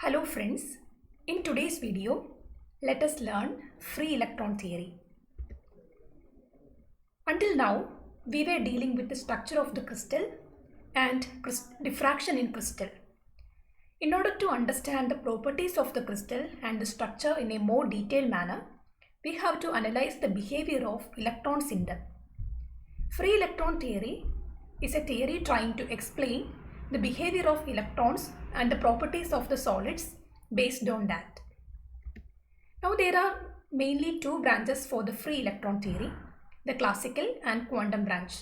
Hello friends, in today's video, let us learn free electron theory. Until now, we were dealing with the structure of the crystal and diffraction in crystal. In order to understand the properties of the crystal and the structure in a more detailed manner, we have to analyze the behavior of electrons in them. Free electron theory is a theory trying to explain the behavior of electrons and the properties of the solids based on that. Now there are mainly two branches for the free electron theory, the classical and quantum branch.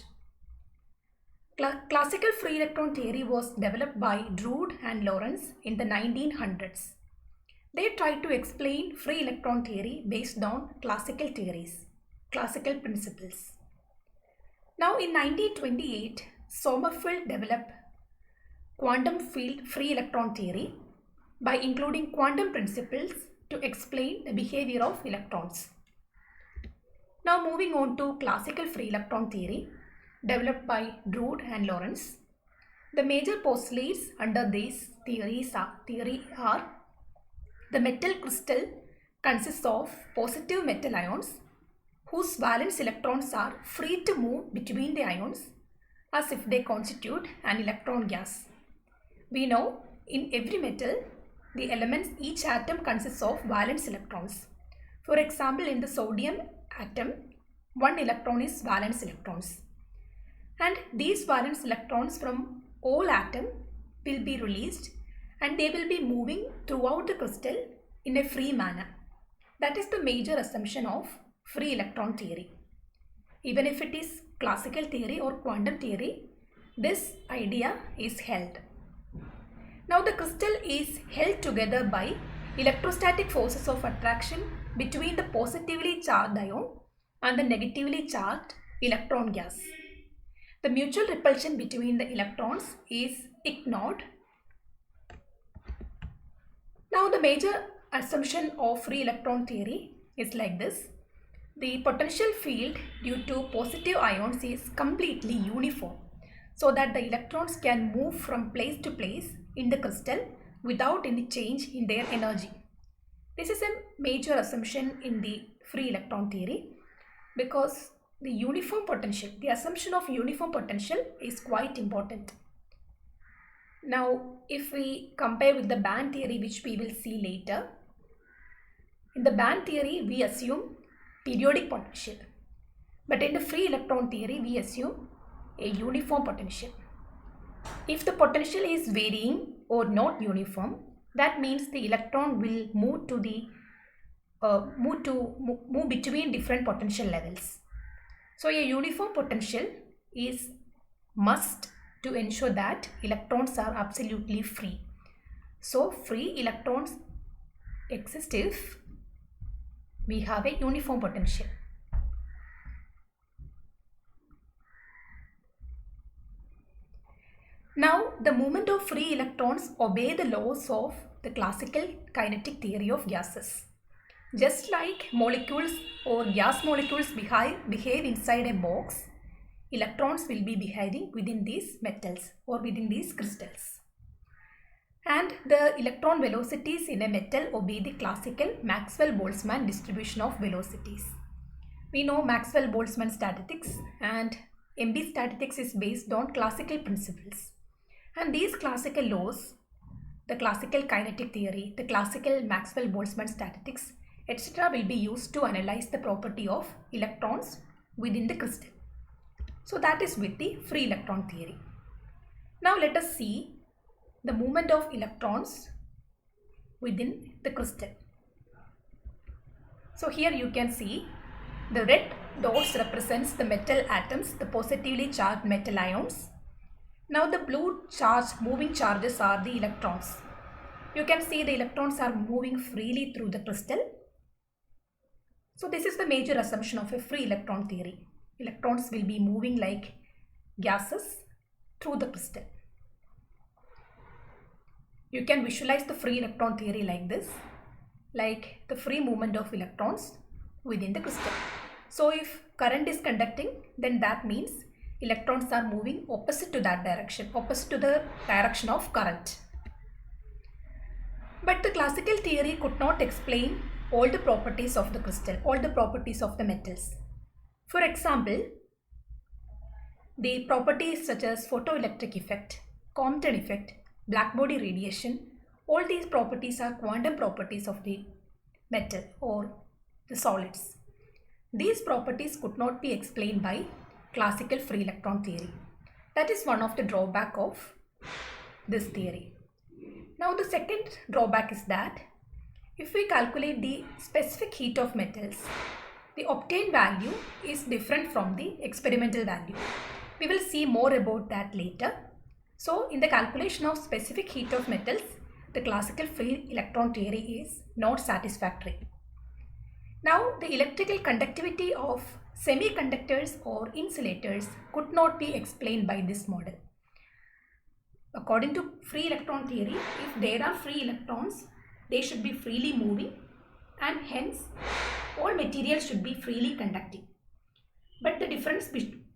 Classical free electron theory was developed by Drude and Lorentz in the 1900s. They tried to explain free electron theory based on classical theories, classical principles. Now in 1928, Sommerfeld developed quantum field free electron theory by including quantum principles to explain the behavior of electrons. Now moving on to classical free electron theory developed by Drude and Lorentz. The major postulates under these theory are the metal crystal consists of positive metal ions whose valence electrons are free to move between the ions as if they constitute an electron gas. We know in every metal, the elements, each atom consists of valence electrons. For example, in the sodium atom, one electron is valence electrons. And these valence electrons from all atom will be released and they will be moving throughout the crystal in a free manner. That is the major assumption of free electron theory. Even if it is classical theory or quantum theory, this idea is held. Now the crystal is held together by electrostatic forces of attraction between the positively charged ion and the negatively charged electron gas. The mutual repulsion between the electrons is ignored. Now the major assumption of free electron theory is like this. The potential field due to positive ions is completely uniform so that the electrons can move from place to place in the crystal without any change in their energy. This is a major assumption in the free electron theory because the uniform potential, the assumption of uniform potential is quite important. Now, if we compare with the band theory, which we will see later, in the band theory, we assume periodic potential. But in the free electron theory, we assume a uniform potential. If the potential is varying or not uniform, that means the electron will move between different potential levels. So a uniform potential is must to ensure that electrons are absolutely free. So free electrons exist if we have a uniform potential. Now, the movement of free electrons obey the laws of the classical kinetic theory of gases. Just like molecules or gas molecules behave inside a box, electrons will be behaving within these metals or within these crystals. And the electron velocities in a metal obey the classical Maxwell-Boltzmann distribution of velocities. We know Maxwell-Boltzmann statistics, and MB statistics is based on classical principles. And these classical laws, the classical kinetic theory, the classical Maxwell-Boltzmann statistics, etc. will be used to analyze the property of electrons within the crystal. So that is with the free electron theory. Now let us see the movement of electrons within the crystal. So here you can see the red dots represents the metal atoms, the positively charged metal ions. Now the blue moving charges are the electrons. You can see the electrons are moving freely through the crystal. So this is the major assumption of a free electron theory. Electrons will be moving like gases through the crystal. You can visualize the free electron theory like this, like the free movement of electrons within the crystal. So if current is conducting, then that means electrons are moving opposite to that direction, opposite to the direction of current. But the classical theory could not explain all the properties of the crystal, all the properties of the metals. For example, the properties such as photoelectric effect, Compton effect, blackbody radiation, all these properties are quantum properties of the metal or the solids. These properties could not be explained by classical free electron theory. That is one of the drawback of this theory. Now the second drawback is that if we calculate the specific heat of metals, the obtained value is different from the experimental value. We will see more about that later. So in the calculation of specific heat of metals, the classical free electron theory is not satisfactory. Now the electrical conductivity of semiconductors or insulators could not be explained by this model. According to free electron theory, if there are free electrons, they should be freely moving and hence all materials should be freely conducting. But the difference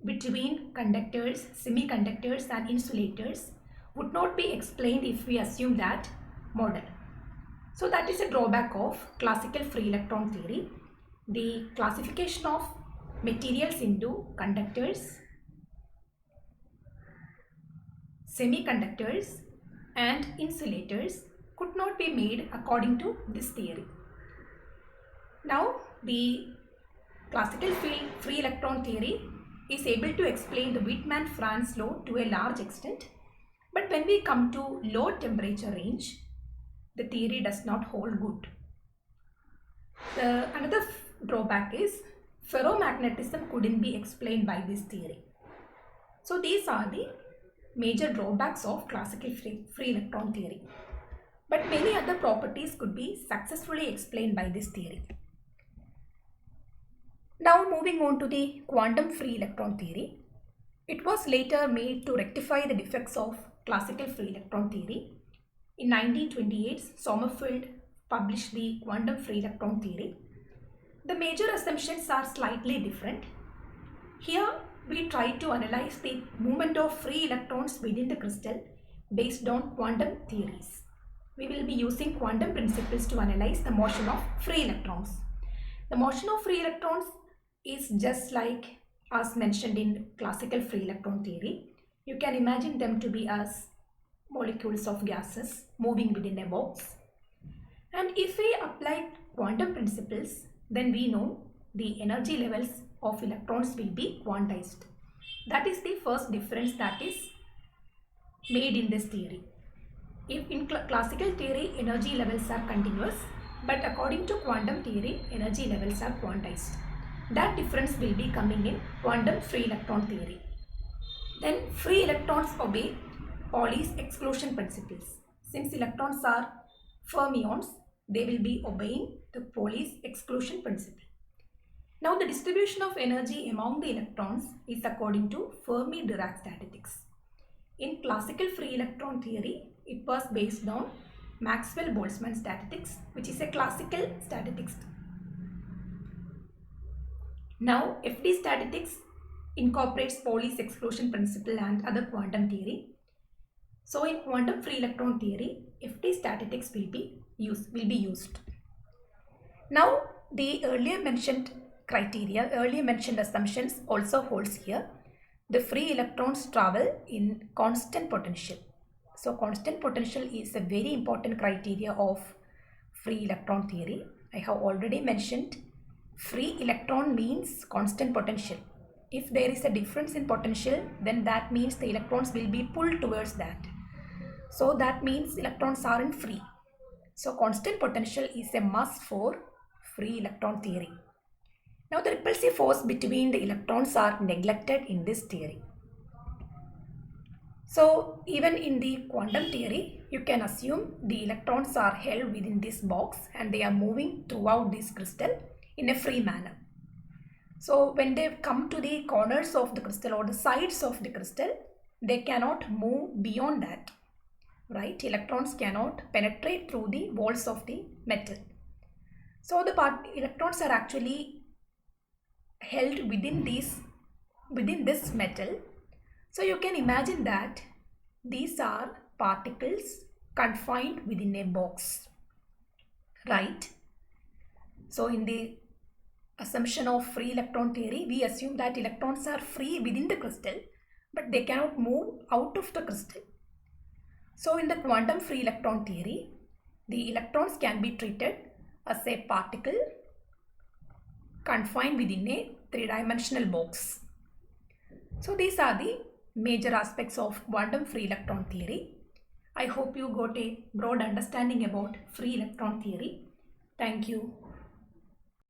between conductors, semiconductors and insulators would not be explained if we assume that model. So that is a drawback of classical free electron theory. The classification of materials into conductors, semiconductors and insulators could not be made according to this theory. Now the classical free electron theory is able to explain the Widman-Franz law to a large extent, but when we come to low temperature range, the theory does not hold good. Another drawback is ferromagnetism couldn't be explained by this theory. So these are the major drawbacks of classical free electron theory. But many other properties could be successfully explained by this theory. Now moving on to the quantum free electron theory. It was later made to rectify the defects of classical free electron theory. In 1928, Sommerfeld published the quantum free electron theory. The major assumptions are slightly different. Here we try to analyze the movement of free electrons within the crystal based on quantum theories. We will be using quantum principles to analyze the motion of free electrons. The motion of free electrons is just like as mentioned in classical free electron theory. You can imagine them to be as molecules of gases moving within a box. And if we apply quantum principles, then we know the energy levels of electrons will be quantized. That is the first difference that is made in this theory. If in classical theory energy levels are continuous, but according to quantum theory energy levels are quantized. That difference will be coming in quantum free electron theory. Then free electrons obey Pauli's exclusion principles. Since electrons are fermions, they will be obeying the Pauli's exclusion principle. Now the distribution of energy among the electrons is according to Fermi-Dirac statistics. In classical free electron theory, it was based on Maxwell-Boltzmann statistics, which is a classical statistics. Now FD statistics incorporates Pauli's exclusion principle and other quantum theory. So in quantum free electron theory, FD statistics will be used. Now the earlier mentioned criteria, earlier mentioned assumptions also holds here. The free electrons travel in constant potential. So constant potential is a very important criteria of free electron theory. I have already mentioned free electron means constant potential. If there is a difference in potential, then that means the electrons will be pulled towards that. So that means electrons aren't free. So constant potential is a must for free electron theory. Now the repulsive force between the electrons are neglected in this theory. So even in the quantum theory, you can assume the electrons are held within this box and they are moving throughout this crystal in a free manner. So when they come to the corners of the crystal or the sides of the crystal, they cannot move beyond that, right? Electrons cannot penetrate through the walls of the metal. So the electrons are actually held within this metal. So you can imagine that these are particles confined within a box. right? So in the assumption of free electron theory, we assume that electrons are free within the crystal, but they cannot move out of the crystal. So in the quantum free electron theory, the electrons can be treated as a particle confined within a three-dimensional box. So these are the major aspects of quantum free electron theory. I hope you got a broad understanding about free electron theory. Thank you.